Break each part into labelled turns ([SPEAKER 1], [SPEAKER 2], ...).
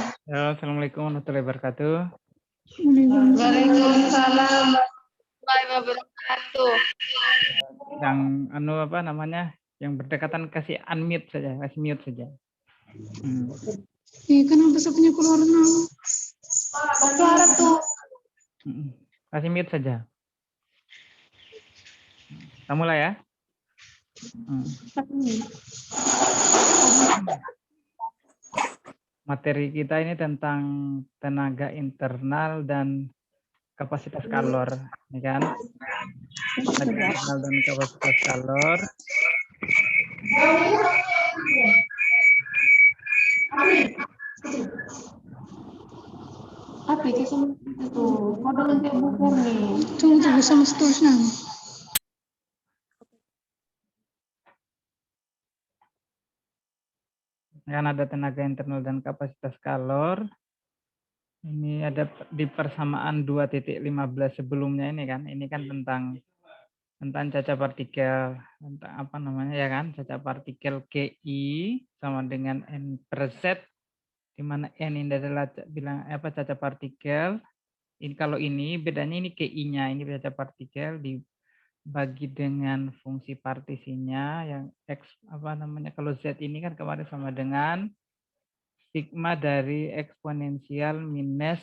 [SPEAKER 1] Halo, Assalamualaikum warahmatullahi wabarakatuh.
[SPEAKER 2] Waalaikumsalam warahmatullahi wabarakatuh.
[SPEAKER 1] Yang apa namanya? Yang berdekatan kasih unmute saja, kasih mute saja.
[SPEAKER 3] Kenapa saya punya keluar nama?
[SPEAKER 2] Suara tuh.
[SPEAKER 1] Kasih mute saja. Kita mulai ya. Materi kita ini tentang tenaga internal dan kapasitas kalor, ya kan? Tenaga internal dan kapasitas kalor.
[SPEAKER 2] Apa itu kode untuk buku nih?
[SPEAKER 3] Tunggu sama seterusnya.
[SPEAKER 1] Kan ada tenaga internal dan kapasitas kalor. Ini ada di persamaan 2.15 sebelumnya ini kan. Ini kan tentang caca partikel, tentang apa namanya ya kan, caca partikel KI sama dengan N per Z, di mana N ini adalah caca partikel. Ini kalau ini bedanya ini KI-nya, ini caca partikel dibagi dengan fungsi partisinya yang X apa namanya, kalau Z ini kan kemarin sama dengan sigma dari eksponensial minus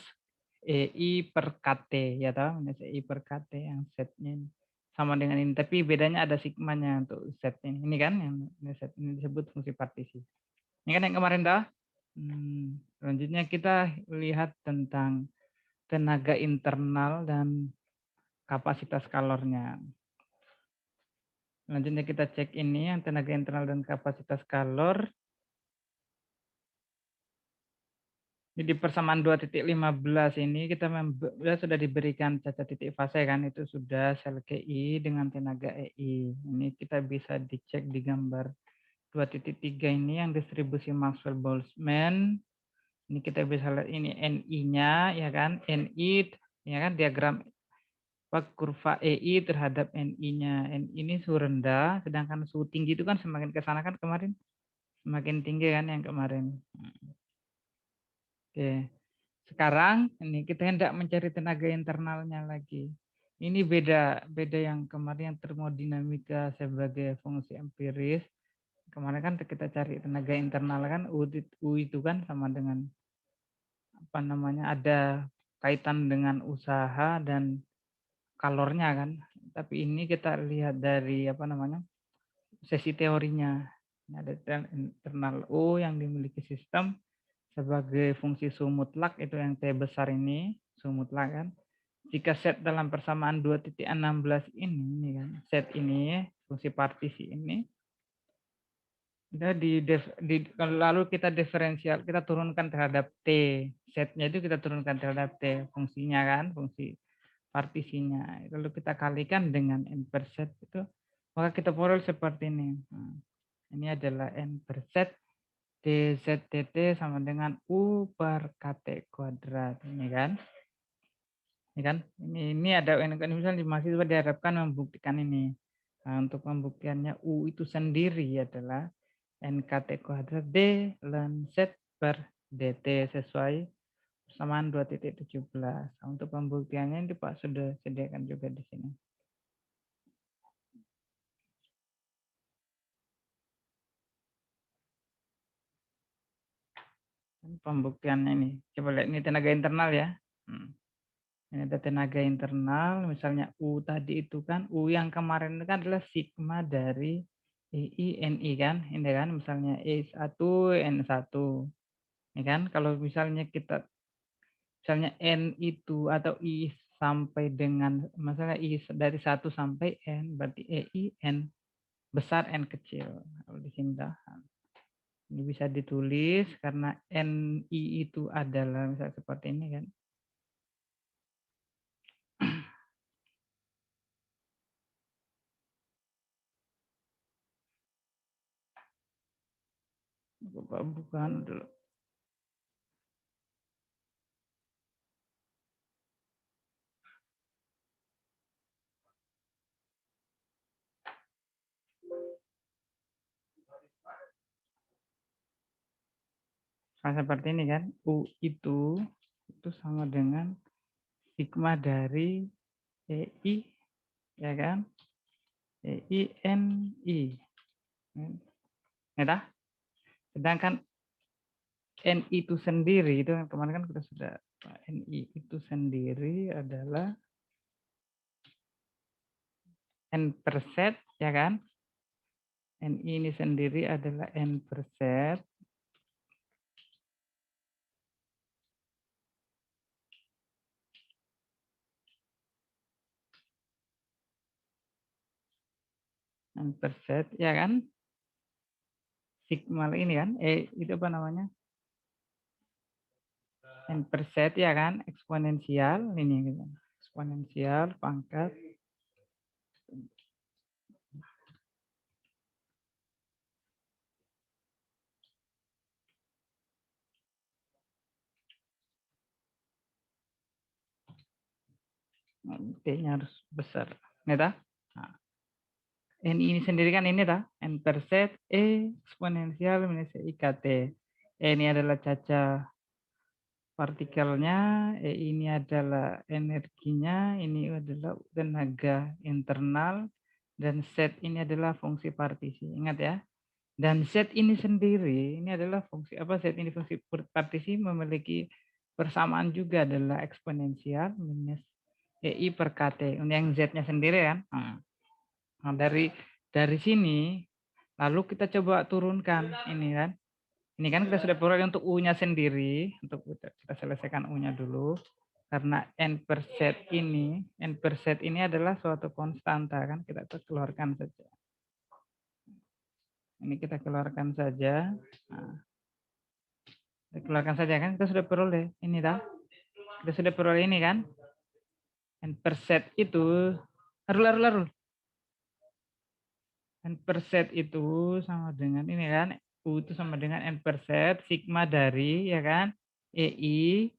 [SPEAKER 1] EI per KT, ya tahu, minus EI per KT yang Z-nya ini sama dengan ini, tapi bedanya ada sigmanya untuk Z ini kan, yang Z ini disebut fungsi partisi. Ini kan yang kemarin dah. Selanjutnya kita lihat tentang tenaga internal dan kapasitas kalornya. Selanjutnya kita cek ini yang tenaga internal dan kapasitas kalor. Di persamaan 2.15 ini kita sudah diberikan cacat titik fase kan, itu sudah sel KI dengan tenaga EI. Ini kita bisa dicek di gambar 2.3 ini yang distribusi Maxwell-Boltzmann. Ini kita bisa lihat ini NI-nya ya kan, NI ya kan, diagram kurva EI terhadap NI-nya. NI ini suhu rendah, sedangkan suhu tinggi itu kan semakin ke sana kan kemarin semakin tinggi kan yang kemarin. Oke. Sekarang ini kita hendak mencari tenaga internalnya lagi. Ini beda yang kemarin yang termodinamika sebagai fungsi empiris. Kemarin kan kita cari tenaga internal kan U itu kan sama dengan apa namanya, ada kaitan dengan usaha dan kalornya kan. Tapi ini kita lihat dari apa namanya, sesi teorinya. Ada internal U yang dimiliki sistem sebagai fungsi suhu mutlak, itu yang T besar ini, suhu mutlak kan. Jika set dalam persamaan 2.16 ini kan, set ini fungsi partisi ini, lalu kita diferensial, kita turunkan terhadap T, setnya itu kita turunkan terhadap T, fungsinya kan, fungsi partisinya. Lalu kita kalikan dengan N per set itu, maka kita peroleh seperti ini. Ini adalah N per set DZTT sama dengan U per KT kuadrat, ini kan. Ini kan, ini ada misalnya di mahasiswa diharapkan membuktikan ini. Nah, untuk pembuktiannya U itu sendiri adalah NKT kuadrat D ln Z per DT sesuai persamaan 2.17. Nah, untuk pembuktiannya ini Pak sudah sediakan juga di sini. Pembuktiannya ini, coba lihat ini tenaga internal ya. Ini ada tenaga internal, misalnya U tadi itu kan, U yang kemarin itu kan adalah sigma dari EI NI kan, ini kan, misalnya E1 N1. Ini kan, kalau misalnya N itu atau I sampai dengan, misalnya I dari 1 sampai N, berarti EI N besar N kecil. Kalau di sini ini bisa ditulis karena NI itu adalah misalnya seperti ini kan. Bukan dulu. seperti ini kan, U itu sama dengan sigma dari EI, ya kan? EI NI. Ya, sedangkan NI itu sendiri, itu kemarin kan kita sudah, NI itu sendiri adalah N per set, ya kan? NI ini sendiri adalah N per set. N per set, ya kan? Sigma ini kan, itu apa namanya? N per set, ya kan? Eksponensial, ini gitu. Eksponensial pangkat T-nya harus besar. Ini dah. Nah, N ini sendiri kan ini dah. N per set eksponensial minus IKT. Ini adalah caca partikelnya, ini adalah energinya, ini adalah tenaga internal, dan Z ini adalah fungsi partisi. Ingat ya. Dan Z ini sendiri, ini adalah fungsi apa? Z ini fungsi partisi memiliki persamaan juga adalah eksponensial minus EI per KT. Yang Z-nya sendiri kan. Nah, dari sini, lalu kita coba turunkan ini kan. Ini kan kita sudah peroleh untuk U-nya sendiri. Untuk kita selesaikan U-nya dulu. Karena N per set ini adalah suatu konstanta kan. Kita keluarkan saja. Ini kita keluarkan saja. Nah, kita keluarkan saja kan. Kita sudah peroleh. Ini dah. Kita sudah peroleh ini kan. N per set itu. Larul. N per set itu sama dengan ini kan. U itu sama dengan N per set. Sigma dari ya kan. EI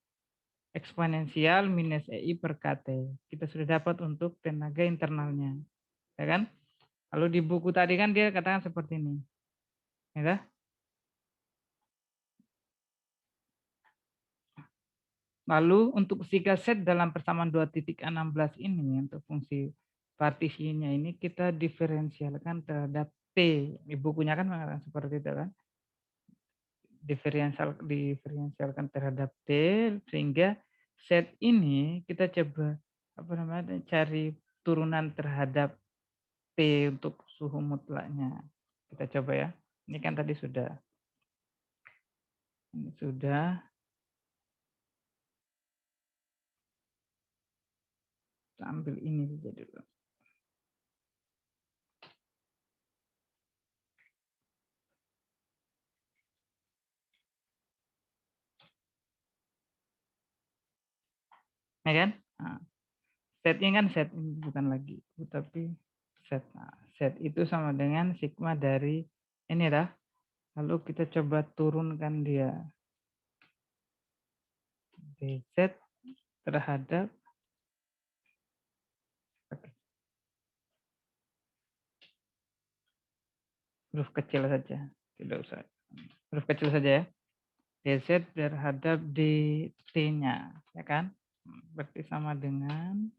[SPEAKER 1] eksponensial minus EI per KT. Kita sudah dapat untuk tenaga internalnya. Ya kan? Lalu di buku tadi kan dia katakan seperti ini. Ya kan? Lalu untuk psika set dalam persamaan 2.16 ini untuk fungsi partisinya ini kita diferensialkan terhadap T. Di bukunya kan mengatakan seperti itu kan. Diferensialkan terhadap T sehingga set ini kita coba cari turunan terhadap T untuk suhu mutlaknya. Kita coba ya. Ini kan tadi sudah. Ini sudah. Kita ambil ini saja dulu. Ya kan? Nah, setnya kan set ini bukan lagi tapi set. Nah, set itu sama dengan sigma dari ini dah. Lalu kita coba turunkan dia. dz terhadap huruf kecil saja. Tidak usah. Huruf kecil saja ya. dz terhadap dt-nya. Ya kan? Berarti sama dengan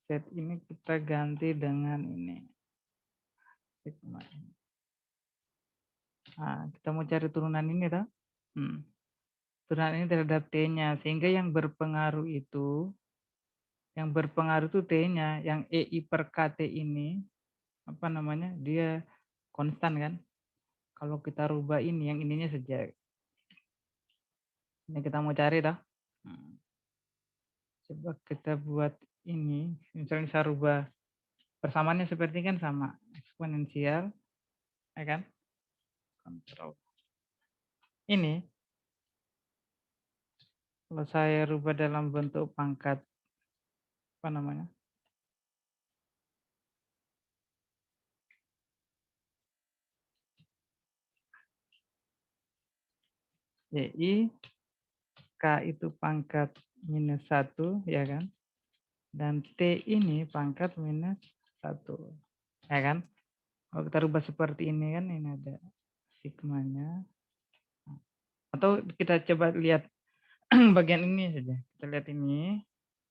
[SPEAKER 1] set ini kita ganti dengan ini. Sigma ini. Nah, kita mau cari turunan ini toh. Turunan ini terhadap T-nya. Sehingga yang berpengaruh itu T-nya. Yang EI per KT ini, apa namanya, dia konstan kan. Kalau kita rubah ini, yang ininya saja. Ini kita mau cari toh. Coba kita buat ini. Misalnya saya rubah persamaannya seperti kan sama. Eksponensial. Ya kan. Kontrol. Ini. Kalau saya rubah dalam bentuk pangkat apa namanya? YI K itu pangkat minus 1 ya kan? Dan T ini pangkat minus 1. Ya kan? Kalau kita rubah seperti ini kan, ini ada sigmanya. Atau kita coba lihat bagian ini saja. Kita lihat ini.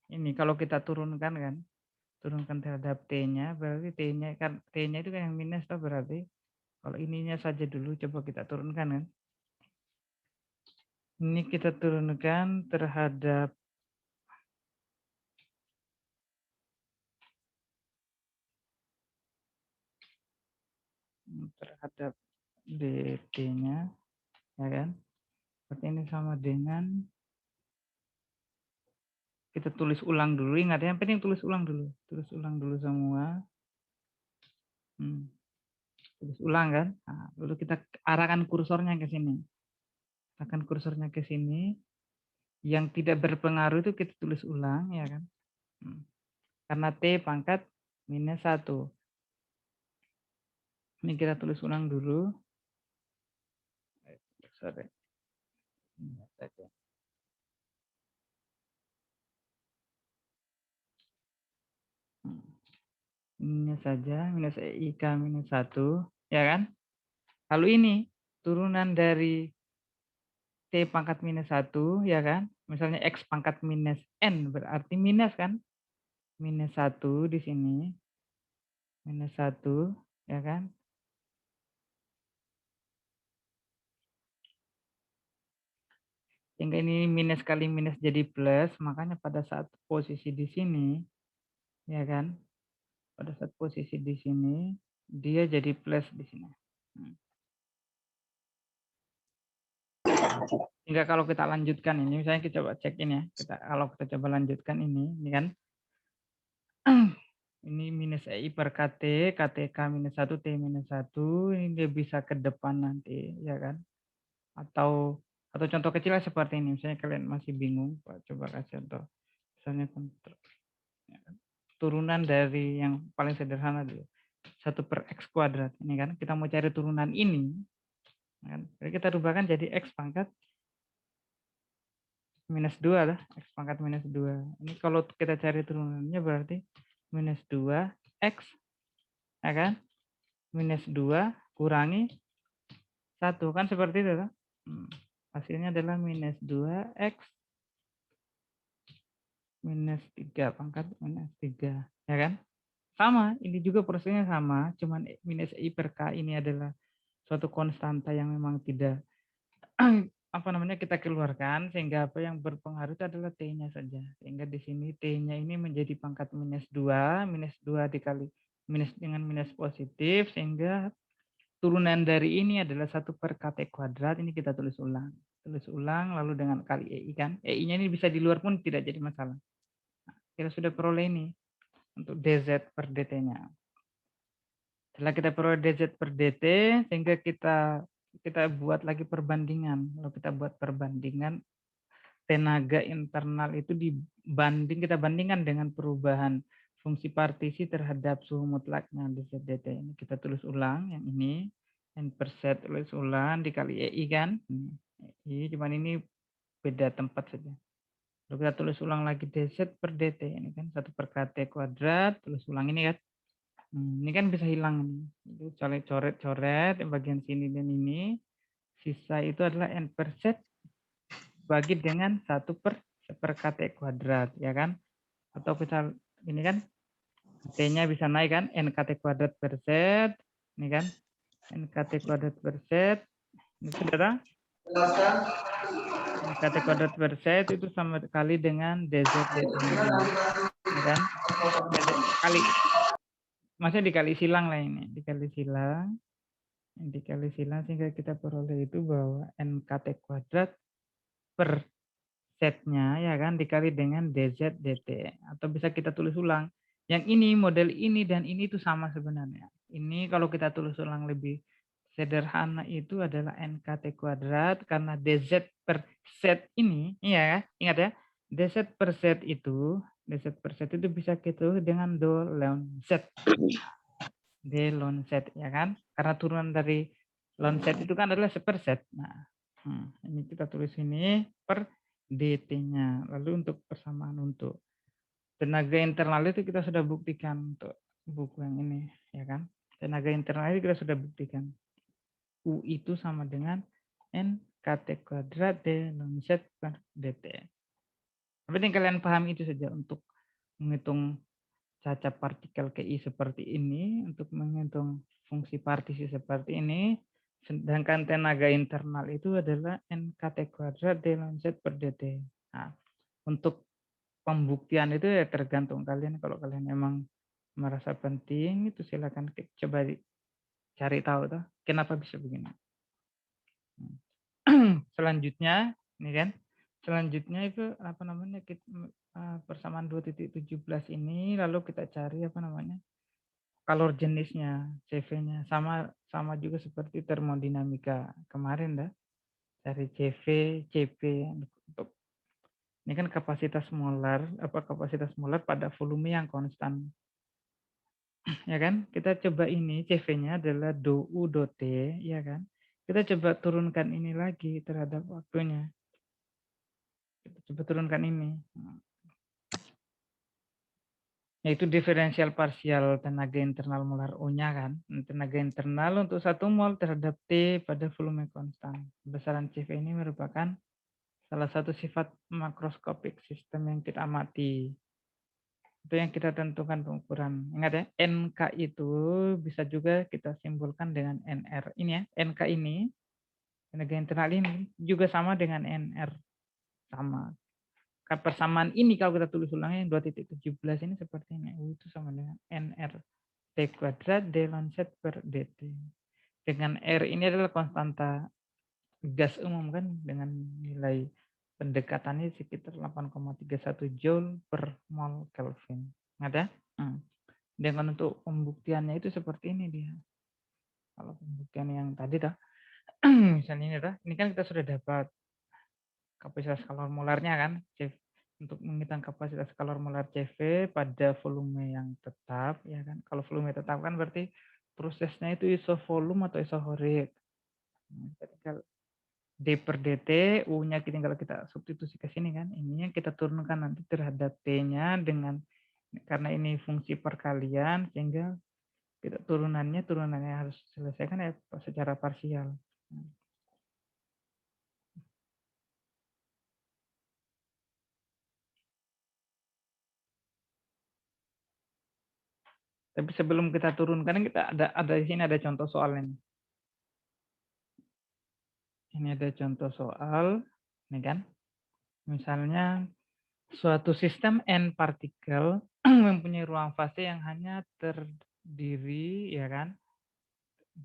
[SPEAKER 1] Ini kalau kita turunkan kan, turunkan terhadap T-nya, berarti T-nya kan, T-nya itu kan yang minus tuh berarti. Kalau ininya saja dulu, coba kita turunkan kan. Ini kita turunkan terhadap dt-nya, ya kan. Seperti ini sama dengan kita tulis ulang dulu. Ingat yang penting tulis ulang dulu. Tulis ulang dulu semua. Tulis ulang kan. Nah, lalu kita arahkan kursornya ke sini. Arahkan kursornya ke sini. Yang tidak berpengaruh itu kita tulis ulang, ya kan. Karena T pangkat minus 1. Ini kita tulis ulang dulu. Sorry. Ini saja, minus EIK minus 1, ya kan? Lalu ini, turunan dari T pangkat minus 1, ya kan? Misalnya X pangkat minus N, berarti minus kan? Minus 1 di sini. Minus 1, ya kan? Sehingga ini minus kali minus jadi plus, makanya pada saat posisi di sini, ya kan? Pada saat posisi di sini, dia jadi plus di sini. Hingga kalau kita lanjutkan ini, misalnya kita coba cek ini ya, kalau kita coba lanjutkan ini kan, ini minus EI per KT, KTK minus 1, T minus 1, ini dia bisa ke depan nanti, ya kan? Atau contoh kecilnya seperti ini, misalnya kalian masih bingung, coba kasih contoh. Misalnya turunan dari yang paling sederhana dulu, 1 per X kuadrat, ini kan, kita mau cari turunan ini, kan? Jadi kita rubahkan jadi X pangkat minus 2 lah, X pangkat minus 2. Ini kalau kita cari turunannya berarti minus 2X, ya kan? Minus 2 kurangi 1, kan seperti itu kan? Hasilnya adalah minus 2X minus 3 pangkat minus 3, ya kan? Sama, ini juga prosesnya sama, cuman minus I per K ini adalah suatu konstanta yang memang tidak kita keluarkan, sehingga apa yang berpengaruh itu adalah T-nya saja. Sehingga di sini T-nya ini menjadi pangkat minus 2 dikali minus dengan minus positif, sehingga turunan dari ini adalah 1 per KT kuadrat. Ini kita tulis ulang. Tulis ulang lalu dengan kali EI kan. EI-nya ini bisa di luar pun tidak jadi masalah. Nah, kita sudah peroleh ini untuk DZ per DT-nya. Setelah kita peroleh DZ per DT, sehingga kita buat lagi perbandingan. Lalu kita buat perbandingan tenaga internal itu kita bandingkan dengan perubahan fungsi partisi terhadap suhu mutlaknya di ZDT. Ini kita tulis ulang yang ini, N per set tulis ulang dikali EI kan. EI cuman ini beda tempat saja. Lalu kita tulis ulang lagi DZ per DT, ini kan 1 per KT kuadrat, tulis ulang ini kan. Ini kan bisa hilang. Itu coret-coret bagian sini dan ini. Sisa itu adalah N per set bagi dengan 1 per KT kuadrat, ya kan? Atau kita ini kan T-nya bisa naik kan, NKT kuadrat per set, ini kan, NKT kuadrat per set, ini saudara, NKT kuadrat per set itu sama kali dengan DZ dt-nya, ya kan? Kali, maksudnya dikali silang lah ini, dikali silang sehingga kita peroleh itu bahwa NKT kuadrat per setnya ya kan dikali dengan DZ dt, atau bisa kita tulis ulang yang ini, model ini dan ini itu sama sebenarnya. Ini kalau kita tulis ulang lebih sederhana itu adalah NKT kuadrat, karena DZ per set ini, ya ingat ya, DZ per set itu bisa kita tulis dengan do ln set, D ln set, ya kan, karena turunan dari ln set itu kan adalah seperset. Nah, ini kita tulis ini per dt-nya. Lalu untuk persamaan untuk tenaga internal itu kita sudah buktikan untuk buku yang ini, ya kan. Tenaga internal itu kita sudah buktikan. U itu sama dengan N KT kuadrat D ln Z per DT. Yang penting kalian pahami itu saja untuk menghitung caca partikel KI seperti ini, untuk menghitung fungsi partisi seperti ini, sedangkan tenaga internal itu adalah NKT kuadrat D ln Z per DT. Nah, untuk pembuktian itu ya tergantung kalian. Kalau kalian emang merasa penting, itu silakan coba cari tahu tuh kenapa bisa begini. Selanjutnya, ini kan, selanjutnya itu apa namanya, persamaan 2.17 ini, lalu kita cari apa namanya, kalor jenisnya, CV-nya, sama juga seperti termodinamika kemarin dah, cari CV, CP untuk ini kan kapasitas molar, kapasitas molar pada volume yang konstan. Ya kan? Kita coba ini CV-nya adalah dou dot T, ya kan? Kita coba turunkan ini lagi terhadap waktunya. Kita coba turunkan ini. Yaitu diferensial parsial tenaga internal molar O-nya kan. Tenaga internal untuk 1 mol terhadap T pada volume konstan. Besaran CV ini merupakan salah satu sifat makroskopik sistem yang kita amati. Itu yang kita tentukan pengukuran. Ingat ya, NK itu bisa juga kita simpulkan dengan NR. Ini ya, NK ini, tenaga internal ini juga sama dengan NR. Sama. Persamaan ini kalau kita tulis ulang yang 2.17 ini seperti ini. Itu sama dengan NR. T kuadrat D ln Z per DT. Dengan R ini adalah konstanta gas umum kan, dengan nilai pendekatannya sekitar 8,31 Joule per mol Kelvin. Ada? Dengan untuk pembuktiannya itu seperti ini dia. Kalau pembuktian yang tadi dah, misalnya ini dah, ini kan kita sudah dapat kapasitas kalor molarnya kan, untuk menghitung kapasitas kalor molar CV pada volume yang tetap, ya kan. Kalau volume tetap kan berarti prosesnya itu isovolume atau isohorik. Tinggal D per DT, U-nya tinggal kita substitusi ke sini kan. Ininya kita turunkan nanti terhadap T-nya dengan, karena ini fungsi perkalian, sehingga kita turunannya harus selesaikan ya secara parsial. Tapi sebelum kita turunkan, kita ada di sini ada contoh soal ini. Ini ada contoh soal, ini kan. Misalnya suatu sistem N partikel mempunyai ruang fase yang hanya terdiri, ya kan,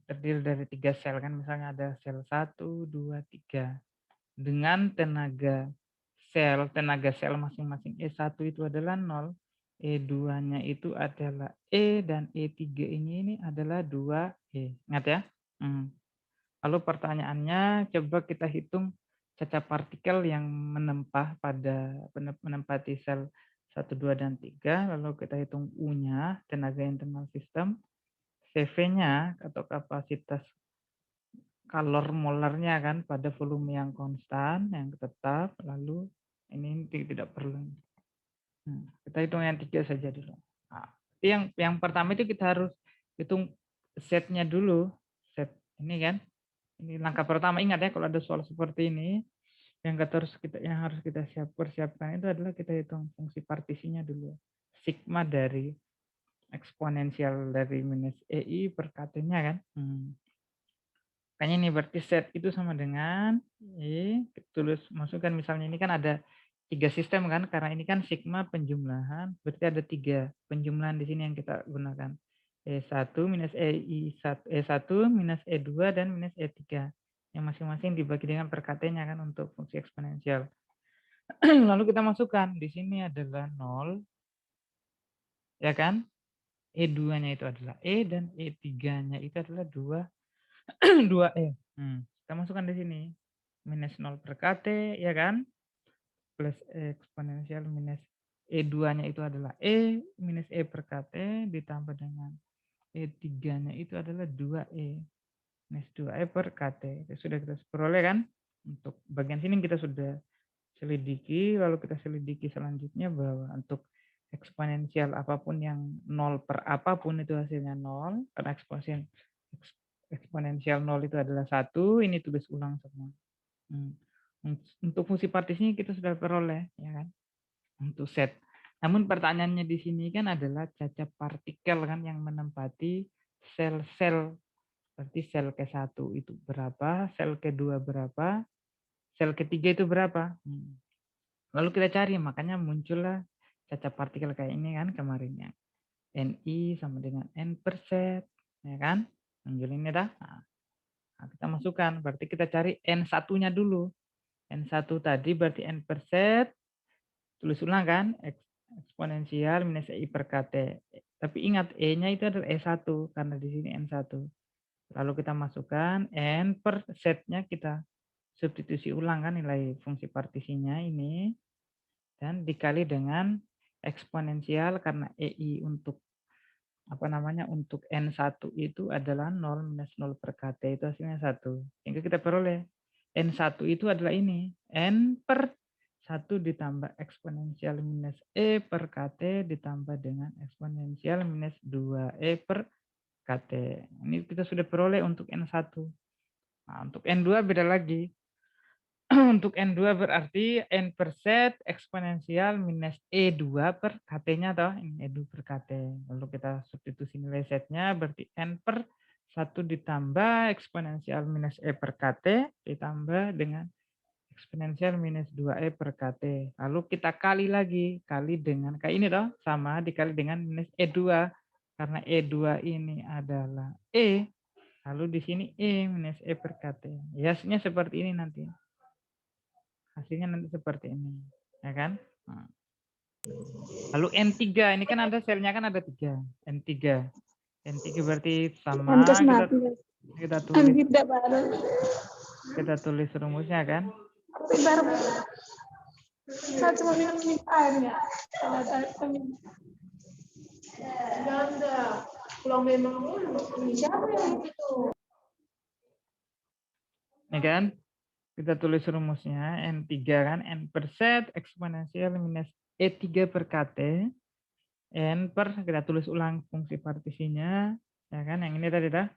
[SPEAKER 1] terdiri dari 3 sel kan, misalnya ada sel 1, 2, 3. Dengan tenaga sel masing-masing E1 itu adalah 0, E2-nya itu adalah E, dan E3 ini adalah 2E. Ingat ya? Lalu pertanyaannya, coba kita hitung caca partikel yang menempati sel 1, 2, dan 3. Lalu kita hitung U-nya, tenaga internal sistem, CV-nya atau kapasitas kalor molarnya kan pada volume yang konstan, yang tetap, lalu ini tidak perlu. Kita hitung yang 3 saja dulu. Nah, yang pertama itu kita harus hitung setnya dulu. Set ini kan. Ini langkah pertama, ingat ya kalau ada soal seperti ini, yang harus kita persiapkan itu adalah kita hitung fungsi partisinya dulu. Sigma dari eksponensial dari minus EI per KT-nya kan. Makanya ini berarti set itu sama dengan tulis masukkan, misalnya ini kan ada 3 sistem kan, karena ini kan sigma penjumlahan, berarti ada 3 penjumlahan di sini yang kita gunakan. E1 minus E1 minus E2 dan minus E3. Yang masing-masing dibagi dengan per KT-nya kan untuk fungsi eksponensial. Lalu kita masukkan, di sini adalah 0. Ya kan? E2-nya itu adalah E dan E3-nya itu adalah 2E. Kita masukkan di sini. Minus 0 per KT, ya kan? Plus eksponensial minus E2-nya itu adalah E, minus E per KT, ditambah dengan E3-nya itu adalah 2E. Minus 2E per KT. Itu sudah kita peroleh kan? Untuk bagian sini kita sudah selidiki, lalu kita selidiki selanjutnya bahwa untuk eksponensial apapun yang 0 per apapun itu hasilnya 0, karena eksponensial 0 itu adalah 1, ini tulis ulang semua. Untuk fungsi partisinya kita sudah peroleh, ya kan? Untuk set. Namun pertanyaannya di sini kan adalah cacat partikel kan yang menempati sel-sel. Berarti sel ke-1 itu berapa, sel ke-2 berapa, sel ke-3 itu berapa. Lalu kita cari, makanya muncullah cacat partikel kayak ini kan kemarinnya. Ni sama dengan N per set, ya kan? Muncul ini dah. Nah, kita masukkan, berarti kita cari N1-nya dulu. N1 tadi berarti N per set, tulis ulang kan, eksponensial minus I per KT. Tapi ingat, E-nya itu adalah E1, karena di sini N1. Lalu kita masukkan N per setnya, kita substitusi ulang kan nilai fungsi partisinya ini. Dan dikali dengan eksponensial karena EI untuk untuk N1 itu adalah 0 minus 0 per KT itu hasilnya 1. Sehingga kita peroleh N1 itu adalah ini. N per 1 ditambah eksponensial minus E per KT ditambah dengan eksponensial minus 2E per KT. Ini kita sudah peroleh untuk N1. Nah, untuk N2 beda lagi. Untuk N2 berarti N per set eksponensial minus E2 per KT-nya toh. Ini E2 per KT. Lalu kita substitusi nilai setnya berarti N per 1 ditambah eksponensial minus E per KT ditambah dengan eksponensial minus 2E per KT. Lalu kita kali lagi. Kali dengan, kayak ini toh. Sama dikali dengan minus E2. Karena E2 ini adalah E. Lalu di sini E minus E per KT. Ya, hasilnya seperti ini nanti. Hasilnya nanti seperti ini, ya kan? Nah. Lalu N3, ini kan ada selnya kan ada 3. N3. N3 berarti sama, kita tulis. Kita tulis rumusnya kan?
[SPEAKER 3] Saya cuma minum airnya. Kalau memang siapa yang itu?
[SPEAKER 1] Ini kan? Kita tulis rumusnya N3 kan, N per set eksponensial minus E3 per KT. N per, kita tulis ulang fungsi partisinya, ya kan? Yang ini tadi dah.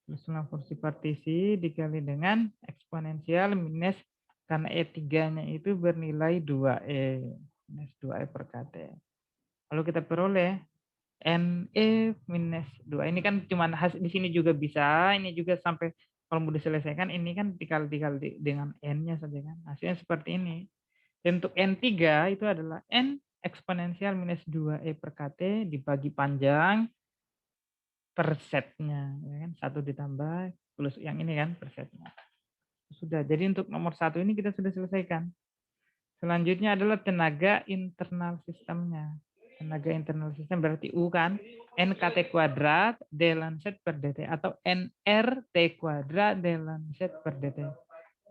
[SPEAKER 1] Tulis ulang fungsi partisi dikali dengan eksponensial minus, karena E3-nya itu bernilai 2E. Minus 2E per KT. Lalu kita peroleh NE minus 2. Ini kan cuma di sini juga bisa, ini juga sampai kalau mau diselesaikan, ini kan dikali dengan N-nya saja kan. Hasilnya seperti ini. Dan untuk N3 itu adalah N eksponensial minus 2E per KT dibagi panjang per setnya. Ya kan? 1 ditambah, plus yang ini kan per setnya. Sudah, jadi untuk nomor 1 ini kita sudah selesaikan. Selanjutnya adalah tenaga internal sistemnya. Tenaga internal sistem berarti U kan. NKT kuadrat D ln Z per dt. Atau NRT kuadrat D ln Z per dt.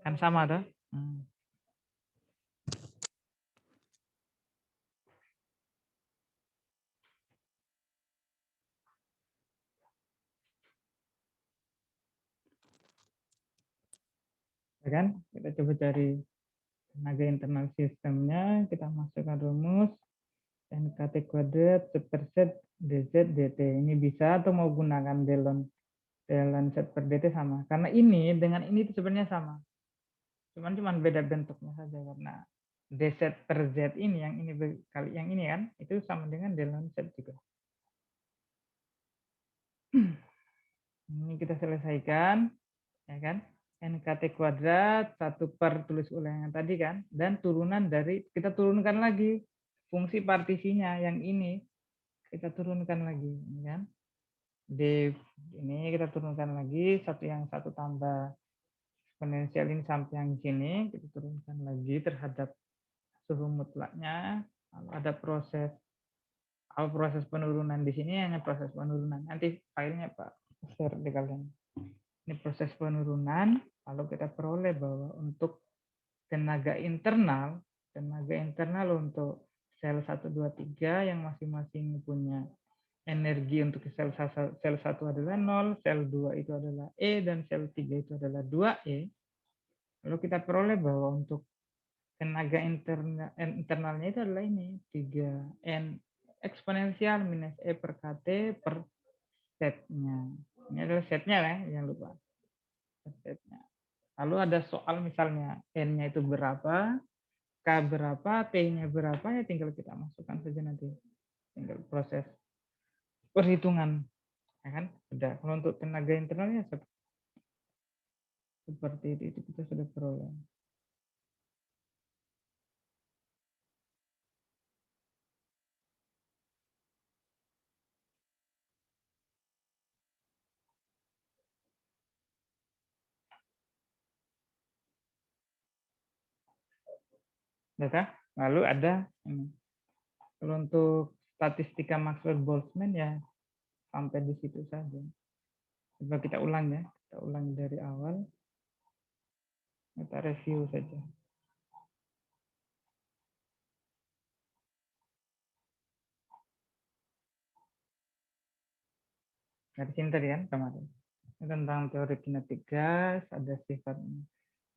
[SPEAKER 1] Kan sama toh? Ya kan? Kita coba cari tenaga internal sistemnya. Kita masukkan rumus. NKT kuadrat per Z dz dt. Ini bisa atau mau gunakan D ln Z per dt sama. Karena ini dengan ini itu sebenarnya sama. Cuman beda bentuknya saja, karena dz per z ini kali yang ini kan itu sama dengan d ln z juga. Ini kita selesaikan, ya kan? NKT kuadrat 1 per tulis ulang yang tadi kan, dan turunan dari, kita turunkan lagi fungsi partisinya yang ini kita turunkan lagi, kan? D ini kita turunkan lagi, satu tambah eksponensial ini sampai yang sini kita turunkan lagi terhadap suhu mutlaknya. Ada proses penurunan di sini, hanya proses penurunan. Nanti filenya Pak share di kalian. Ini proses penurunan. Lalu kita peroleh bahwa untuk tenaga internal untuk sel 1, 2, 3 yang masing-masing punya energi untuk sel 1 adalah 0, sel 2 itu adalah E, dan sel 3 itu adalah 2E. Lalu kita peroleh bahwa untuk tenaga internalnya itu adalah ini 3N eksponensial minus E per KT per setnya. Ini adalah setnya ya, jangan lupa. Setnya. Lalu ada soal misalnya N-nya itu berapa, K berapa, T-nya berapa, ya tinggal kita masukkan saja nanti. Tinggal proses perhitungan. Ya kan? Sudah. Kalau untuk tenaga internalnya seperti itu kita sudah peroleh. Sudah. Lalu ada ini. Kalau untuk statistika Maxwell-Boltzmann ya sampai di situ saja. Coba kita ulang ya. Kita ulang dari awal. Kita review saja. Dari sini tadi kan kemarin. Ini tentang teori kinetik gas, ada sifat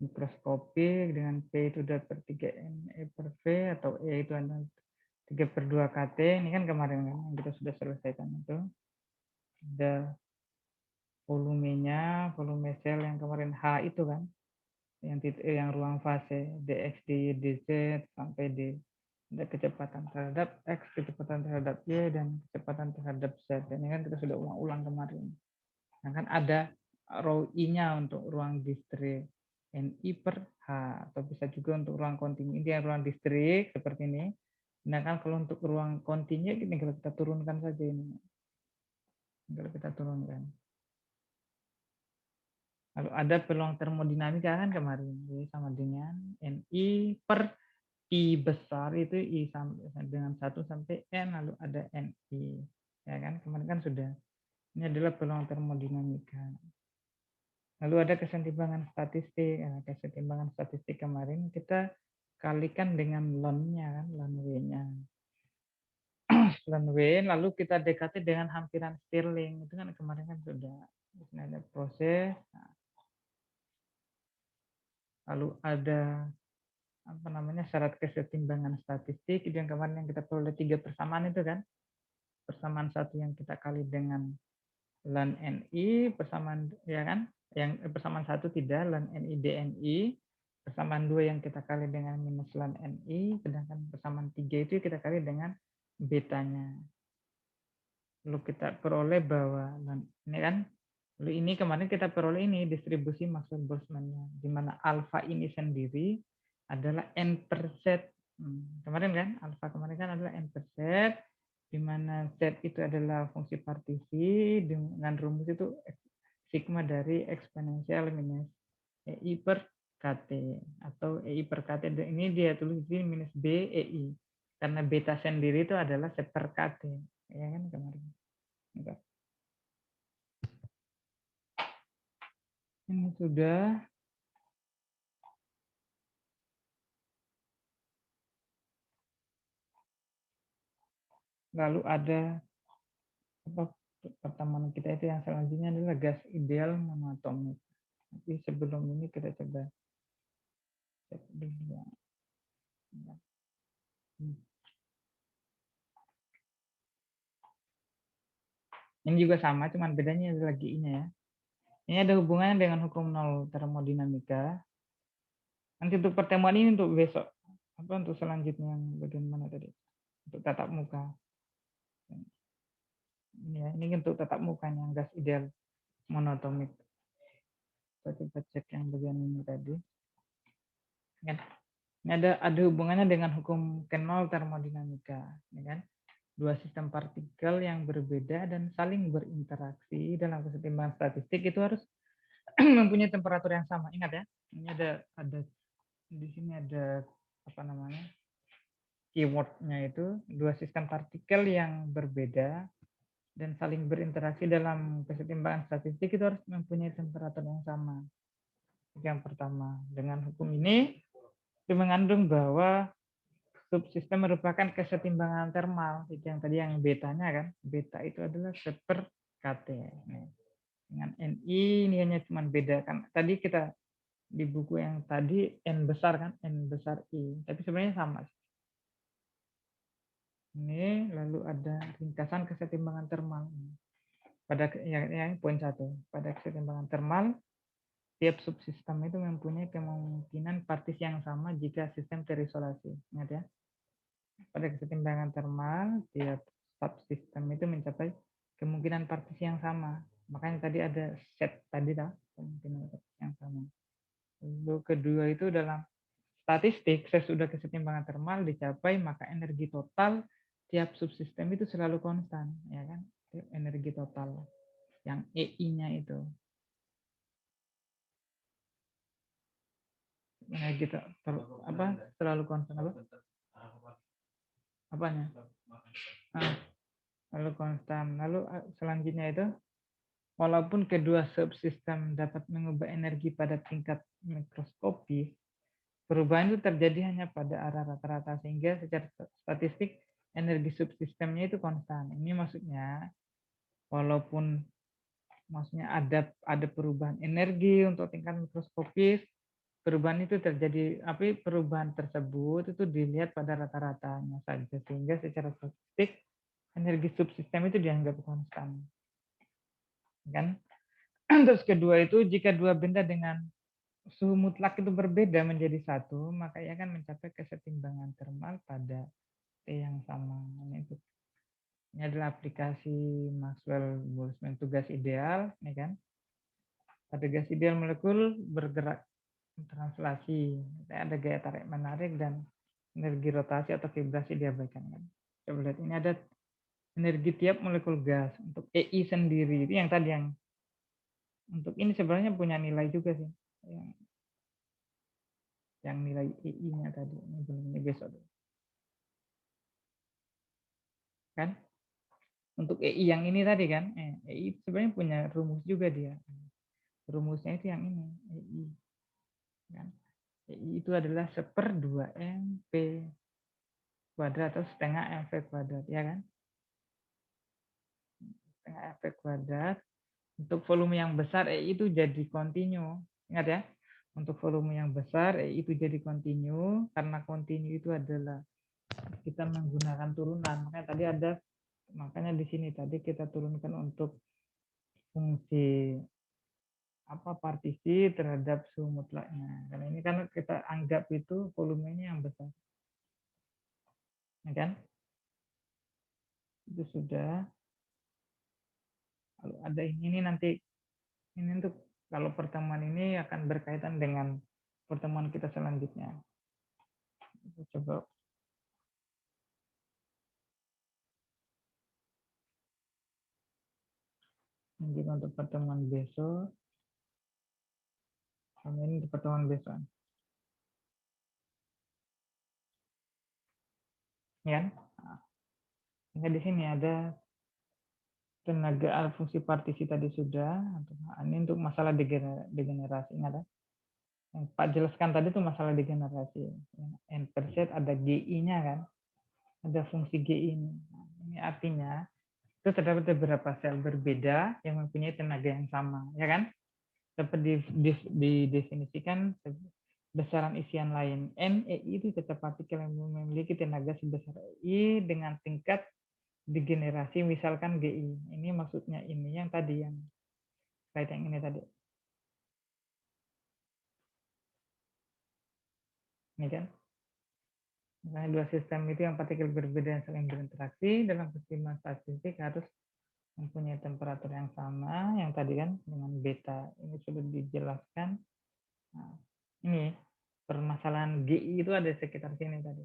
[SPEAKER 1] mikroskopik dengan P itu dapat 3 E per V atau E itu adalah 3 per 2 KT. Ini kan kemarin kan yang kita sudah selesaikan itu. Ada volumenya, volume sel yang kemarin H itu kan. Yang ruang fase dx, dy, dz sampai d. Ada kecepatan terhadap X, kecepatan terhadap Y, dan kecepatan terhadap Z. Ini kan kita sudah ulang-ulang kemarin. Nah, kan ada row I-nya untuk ruang distrik NI per H, atau bisa juga untuk ruang kontinu. Ini yang ruang distrik seperti ini. Nah, kan kalau untuk ruang kontinu ini kalau kita turunkan saja ini. Kalau kita turunkan. Lalu ada peluang termodinamika kan kemarin, jadi sama dengan NI per I besar itu I sampai dengan 1 sampai N, lalu ada NI. Ya kan, kemarin kan sudah. Ini adalah peluang termodinamika. Lalu ada kesetimbangan statistik. Nah, kesetimbangan statistik kemarin kita kalikan dengan ln-nya kan, ln W-nya. Ln W, lalu kita dekati dengan hampiran Stirling. Itu kan kemarin kan sudah. Ini ada proses. Nah, lalu ada apa namanya syarat kesetimbangan statistik, itu yang kemarin yang kita peroleh 3 persamaan itu kan. Persamaan satu yang kita kali dengan ln NI, persamaan ya kan, yang persamaan satu tidak ln NI DNI, persamaan 2 yang kita kali dengan minus ln NI, sedangkan persamaan 3 itu kita kali dengan betanya. Lalu kita peroleh bahwa ini kan, lalu ini kemarin kita peroleh ini distribusi Maxwell-Boltzmann-nya, di mana alfa ini sendiri adalah n per Z. Kemarin kan, alfa kemarin kan adalah n per Z, di mana Z itu adalah fungsi partisi dengan rumus itu sigma dari eksponensial minus EI per KT, atau EI per KT ini dia tulis di minus B EI, karena beta sendiri itu adalah Z per KT, ya kan kemarin. Ini sudah. Lalu ada apa, pertemuan kita itu yang selanjutnya adalah gas ideal monoatomik. Tapi sebelum ini kita coba cek dulu. Ini juga sama, cuman bedanya adalah GI-nya ya. Ini ada hubungannya dengan hukum nol termodinamika. Nanti untuk pertemuan ini untuk besok. Apa untuk selanjutnya yang bagian mana tadi? Untuk tatap muka. Ini untuk tatap muka yang gas ideal monoatomik. Kita coba cek yang bagian ini tadi. Ini ada hubungannya dengan hukum Knol termodinamika, ya kan? Dua sistem partikel yang berbeda dan saling berinteraksi dalam kesetimbangan statistik itu harus mempunyai temperatur yang sama. Ingat ya, ini ada di sini ada apa namanya keywordnya itu dua sistem partikel yang berbeda dan saling berinteraksi dalam kesetimbangan statistik itu harus mempunyai temperatur yang sama. Yang pertama, dengan hukum ini itu mengandung bahwa subsistem merupakan kesetimbangan termal. Itu yang tadi yang betanya kan. Beta itu adalah seper KT. Dengan NI ini hanya cuma beda kan. Tadi kita di buku yang tadi N besar kan, N besar I. Tapi sebenarnya sama. Ini lalu ada ringkasan kesetimbangan termal. Pada yang poin 1, pada kesetimbangan termal tiap subsistem itu mempunyai kemungkinan partisi yang sama jika sistem terisolasi. Ingat ya. Pada kesetimbangan termal tiap subsistem itu mencapai kemungkinan partisi yang sama. Makanya tadi ada set tadi dah kemungkinan partisi yang sama. Lalu kedua itu dalam statistik sesudah kesetimbangan termal dicapai maka energi total tiap subsistem itu selalu konstan, ya kan? Energi total yang EI-nya itu. Energi selalu konstan apa? Apanya? Lalu konstan. Lalu selanjutnya itu walaupun kedua subsistem dapat mengubah energi pada tingkat mikroskopis, perubahan itu terjadi hanya pada arah rata-rata sehingga secara statistik energi subsistemnya itu konstan. Ini maksudnya walaupun ada perubahan energi untuk tingkat mikroskopis, perubahan itu terjadi, tapi perubahan tersebut itu dilihat pada rata-ratanya saja sehingga secara statistik energi subsistem itu dianggap konstan. Kan? Terus kedua itu jika dua benda dengan suhu mutlak itu berbeda menjadi satu, maka ia akan mencapai kesetimbangan termal pada T yang sama. Ini adalah aplikasi Maxwell-Boltzmann tugas ideal, ini kan? Pada gas ideal molekul bergerak translasi, ada gaya tarik menarik dan energi rotasi atau vibrasi diabaikan. Kan? Coba lihat ini ada energi tiap molekul gas untuk EI sendiri itu yang tadi yang untuk ini sebenarnya punya nilai juga sih. Yang nilai EI-nya tadi ini besok kan untuk EI yang ini tadi kan EI sebenarnya punya rumus juga dia, rumusnya itu yang ini EI kan, EI itu adalah 1/2 mp kuadrat atau setengah mv kuadrat ya kan, setengah mv kuadrat. Untuk volume yang besar EI itu jadi kontinu, ingat ya, untuk volume yang besar EI itu jadi kontinu karena kontinu itu adalah kita menggunakan turunan. Makanya di sini tadi kita turunkan untuk fungsi partisi terhadap suhu mutlaknya. Karena ini kan kita anggap itu volumenya yang besar. Ya kan? Itu sudah. Kalau ada ini nanti ini untuk kalau pertemuan ini akan berkaitan dengan pertemuan kita selanjutnya. Kita coba mungkin untuk pertemuan besok. Sama ini untuk pertemuan besok. Ya. Nah, di sini ada tenaga fungsi partisi tadi sudah. Ini untuk masalah degenerasi. Ingat ya? Yang Pak jelaskan tadi itu masalah degenerasi. N per Z ada GI-nya kan. Ada fungsi GI ini. Nah, ini artinya itu terdapat beberapa sel berbeda yang mempunyai tenaga yang sama. Ya kan? Dapat didefinisikan besaran isian lain. NEI itu tetap partikel yang memiliki tenaga sebesar I dengan tingkat degenerasi misalkan GI. Ini maksudnya ini yang tadi yang slide yang ini tadi. Ini kan. Misalnya dua sistem itu yang partikel berbeda yang saling berinteraksi dalam keseimbangan statistik harus mempunyai temperatur yang sama. Yang tadi kan dengan beta ini sudah dijelaskan. Nah, ini permasalahan GI itu ada sekitar sini tadi.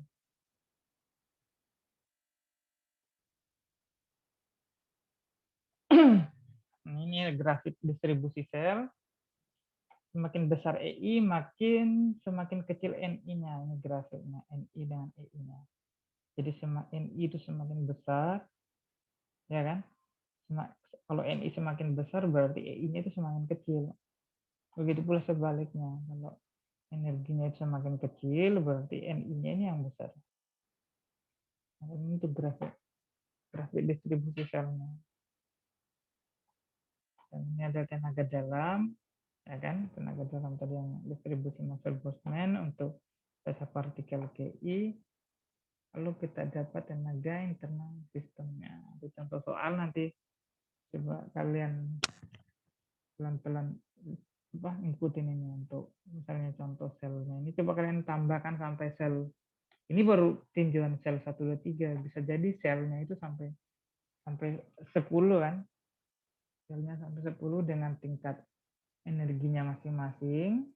[SPEAKER 1] Ini grafik distribusi sel. Semakin besar EI, semakin kecil NI-nya. Ini grafiknya, NI dengan EI-nya. Jadi NI itu semakin besar, ya kan? Kalau NI semakin besar, berarti EI-nya itu semakin kecil. Begitu pula sebaliknya. Kalau energinya itu semakin kecil, berarti NI-nya ini yang besar. Nah, ini untuk grafik distribusi selnya. Dan ini ada tenaga dalam, ya kan? Tenaga dalam tadi yang distribusi Maxwell-Boltzmann untuk data partikel GI. lalu kita dapat tenaga internal sistemnya. Itu contoh soal, nanti coba kalian pelan-pelan ngikutin ini untuk misalnya contoh selnya ini, coba kalian tambahkan sampai sel ini baru tinjauan sel 1, 2, 3, bisa jadi selnya itu sampai 10 kan, selnya sampai 10 dengan tingkat energinya masing-masing.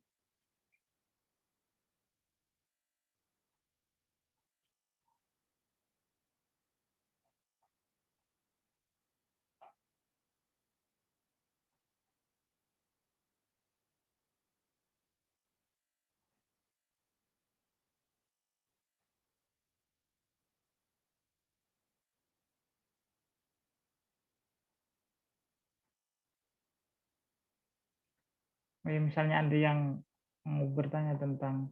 [SPEAKER 1] Misalnya ada yang mau bertanya tentang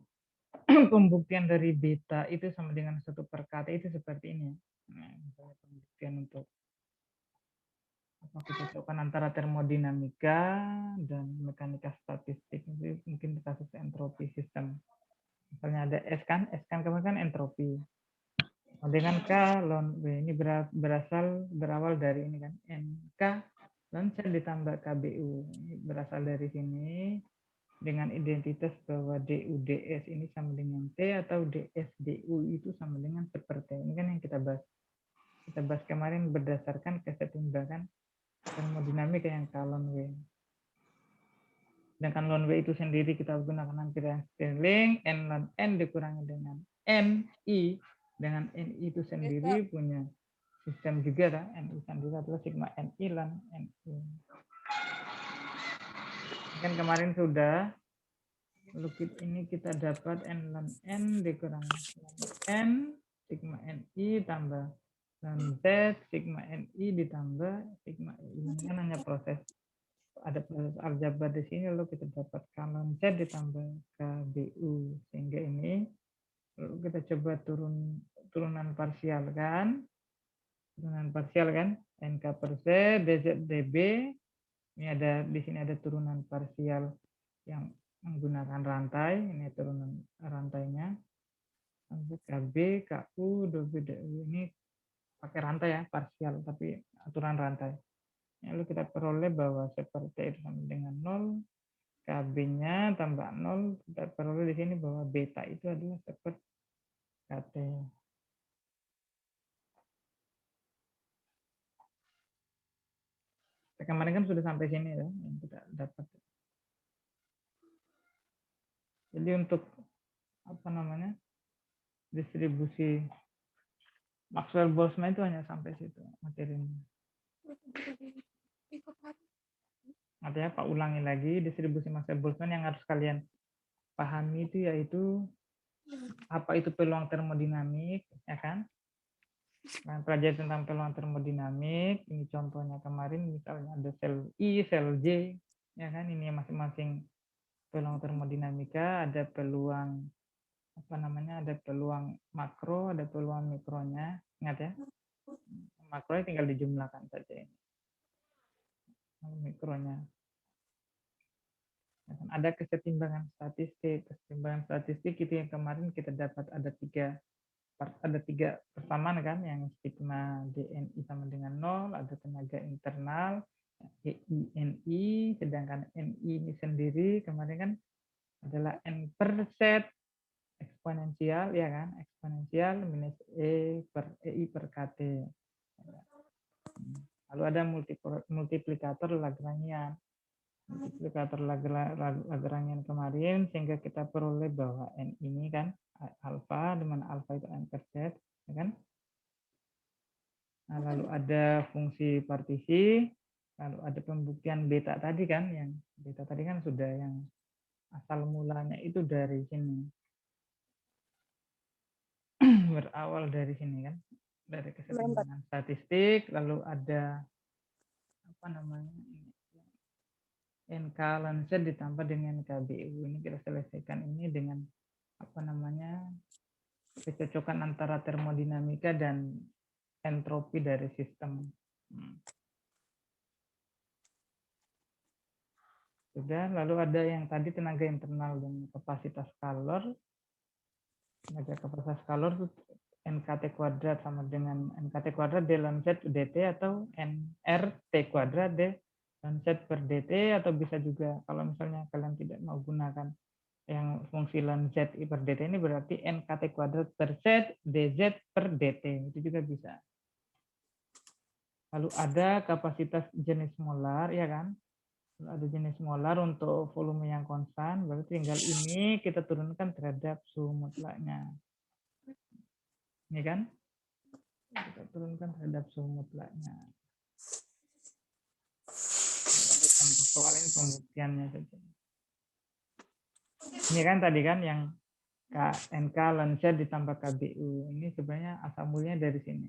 [SPEAKER 1] pembuktian dari beta itu sama dengan 1/kT itu seperti ini. Nah, misalnya pembuktian untuk kecocokkan antara termodinamika dan mekanika statistik, itu mungkin kasus entropi sistem. Misalnya ada S kan kemarin kan entropi. Dengan K ln W ini berawal dari ini kan, NK ln C ditambah KBU. Ini berasal dari sini dengan identitas bahwa DU DS ini sama dengan T atau DS DU itu sama dengan seperti ini kan yang kita bahas. Kita bahas kemarin berdasarkan kesetimbangan termodinamika yang K ln W. Sedangkan ln W itu sendiri kita gunakan angka Stirling, N ln N dikurangi dengan NI, dengan NI itu sendiri punya sistem juga kan, NI sendiri adalah sigma NI ln NI. Kan kemarin sudah, lalu ini kita dapat N ln N dikurangi N sigma NI tambah ln Z sigma NI ditambah sigma I. Ini kan hanya proses, ada proses aljabar di sini, lalu kita dapat K ln Z ditambah KBU, sehingga ini lalu kita coba turunan parsial kan, NK per Z DZ DB, ini ada di sini ada turunan parsial yang menggunakan rantai, ini turunan rantainya, KB KU DB DU ini pakai rantai ya, parsial tapi aturan rantai. Lalu kita peroleh bahwa seperti itu sama dengan 0, KB-nya tambah 0, kita peroleh di sini bahwa beta itu adalah seperti KT. Kemarin kan sudah sampai sini ya, yang kita dapat. Jadi untuk distribusi Maxwell-Boltzmann itu hanya sampai situ materinya. Artinya Pak ulangi lagi, distribusi Maxwell-Boltzmann yang harus kalian pahami itu yaitu apa itu peluang termodinamik, ya kan? Nah, pelajari tentang peluang termodinamik, ini contohnya kemarin misalnya ada sel I, sel J, ya kan? Ini masing-masing peluang termodinamika, ada peluang ada peluang makro, ada peluang mikronya. Ingat ya, makronya tinggal dijumlahkan saja ini. Mikronya. Ada kesetimbangan statistik. Kesetimbangan statistik itu yang kemarin kita dapat ada tiga persamaan kan, yang sigma DNI sama dengan 0, ada tenaga internal EINI, sedangkan NI ini sendiri kemarin kan adalah N per Z eksponensial, ya kan, eksponensial minus E per EI per KT. Lalu ada multiplikator Lagrangian. Multiplikator Lagrangian kemarin, sehingga kita peroleh bahwa N ini kan alfa, di mana alfa itu N per Z, ya kan? Nah, lalu ada fungsi partisi, lalu ada pembuktian beta tadi kan, yang beta tadi kan sudah yang asal mulanya itu dari sini. Berawal dari sini kan, dari kesetimbangan statistik, lalu ada NK ln Z ditambah dengan KBU. Ini kita selesaikan ini dengan kecocokan antara termodinamika dan entropi dari sistem. Sudah, lalu ada yang tadi tenaga internal dan kapasitas kalor. Tenaga kapasitas kalor itu NKT kuadrat sama dengan NKT kuadrat D ln Z dt atau NRT kuadrat D ln Z per dt, atau bisa juga kalau misalnya kalian tidak mau gunakan yang fungsi ln Z per dt ini berarti NKT kuadrat per Z dz per dt, itu juga bisa. Lalu ada kapasitas jenis molar, ya kan? Kalau ada jenis molar untuk volume yang konstan, berarti tinggal ini kita turunkan terhadap suhu mutlaknya. Ini kan? Kita turunkan terhadap suhu mutlaknya. Ada contoh soal ini pembuktiannya saja. Ini kan tadi kan yang NK ln Z ditambah KBU. Ini sebenarnya asal mulanya dari sini.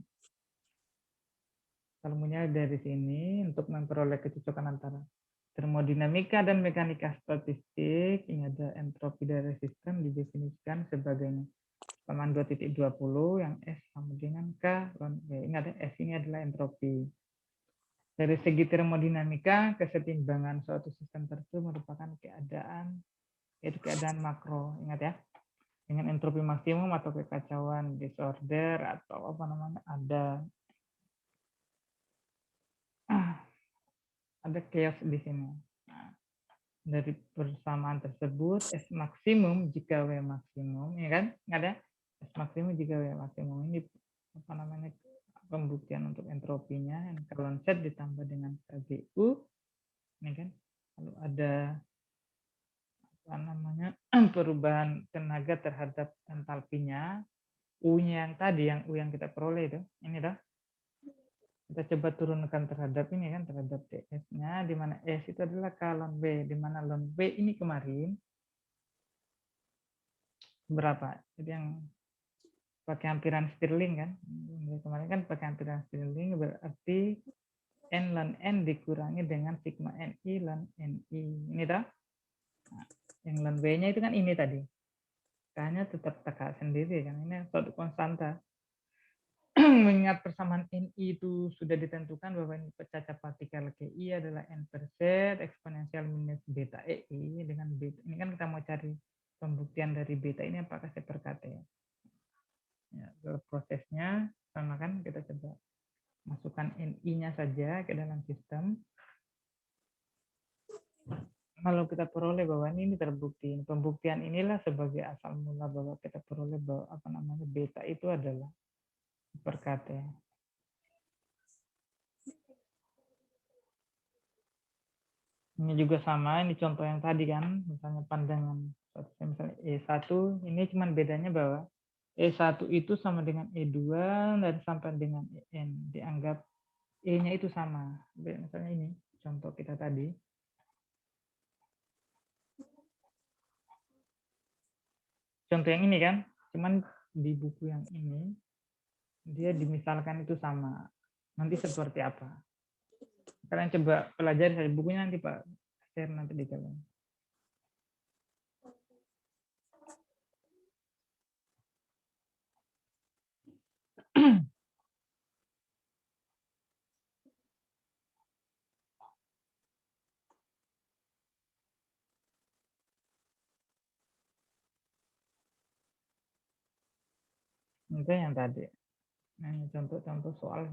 [SPEAKER 1] Asal mulanya dari sini untuk memperoleh kecocokan antara termodinamika dan mekanika statistik. Ini ada entropi dari sistem didefinisikan sebagai samaan 2.20 yang S sama dengan K ln V. Ingat ya, S ini adalah entropi. Dari segi termodinamika, kesetimbangan suatu sistem tertentu merupakan keadaan, yaitu keadaan makro. Ingat ya, dengan entropi maksimum atau kekacauan, disorder, atau apa namanya, ada chaos di sini. Nah, dari persamaan tersebut, S maksimum jika W maksimum, ya kan? Ingat ya, S maksimum jika W maksimum. Ini apa namanya, pembuktian untuk entropinya. Kalau Z ditambah dengan KBU, ini kan? Lalu ada apa namanya, perubahan tenaga terhadap entalpinya. U-nya yang tadi, yang U yang kita peroleh itu, ini dah. Kita coba turunkan terhadap ini kan, terhadap DS-nya, di mana S itu adalah K ln B, di mana ln B ini kemarin berapa? Jadi yang pakai hampiran Stirling kan, kemarin kan pakai hampiran Stirling, berarti N ln N dikurangi dengan sigma NI ln NI. Ini dah. Nah, yang ln B-nya itu kan ini tadi. K-nya tetap TK sendiri kan, ini suatu konstanta. Mengingat persamaan NI itu sudah ditentukan bahwa ini pecah partikel KI adalah N per Z eksponensial minus beta EI dengan beta. Ini kan kita mau cari pembuktian dari beta ini apakah seperkate. Ya, prosesnya sama kan, kita coba masukkan NI-nya saja ke dalam sistem. Kalau kita peroleh bahwa ini terbukti, pembuktian inilah sebagai asal mula bahwa kita peroleh bahwa apa namanya beta itu adalah seperkate. Ini juga sama, ini contoh yang tadi kan, misalnya pandangan misalnya E1, ini cuman bedanya bahwa E1 itu sama dengan E2 dan sampai dengan EN, dianggap E-nya itu sama. Misalnya ini contoh kita tadi. Contoh yang ini kan, cuman di buku yang ini dia dimisalkan itu sama. Nanti seperti apa? Kalian coba pelajari saja bukunya, nanti Pak share nanti di kalian. Itu yang tadi. Nah, ini contoh-contoh soal.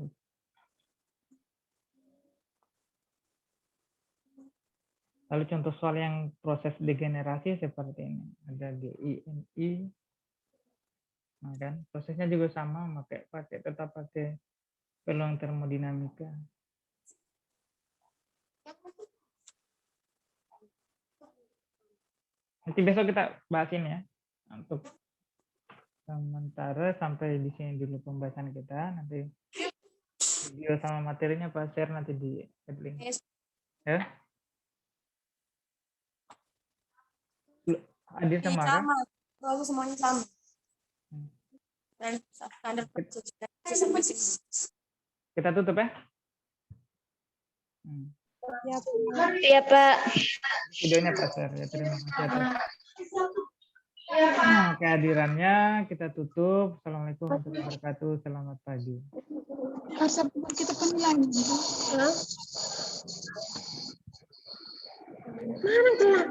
[SPEAKER 1] Lalu contoh soal yang proses degenerasi seperti ini. Ada GI, nah kan prosesnya juga sama, tetap pakai peluang termodinamika. Nanti besok kita bahas ini ya. Untuk sementara sampai di sini dulu pembahasan kita. Nanti video sama materinya Pak share nanti di link. Ya. Hadir sama kan?
[SPEAKER 2] Sama, semuanya sama. Dan standar
[SPEAKER 1] Kita tutup ya.
[SPEAKER 2] Iya, Pak.
[SPEAKER 1] Videonya Pak share ya. Terima kasih atas kehadirannya. Kita tutup. Assalamualaikum warahmatullahi wabarakatuh. Selamat pagi.
[SPEAKER 3] Asap kita penilaian. Mana tuh?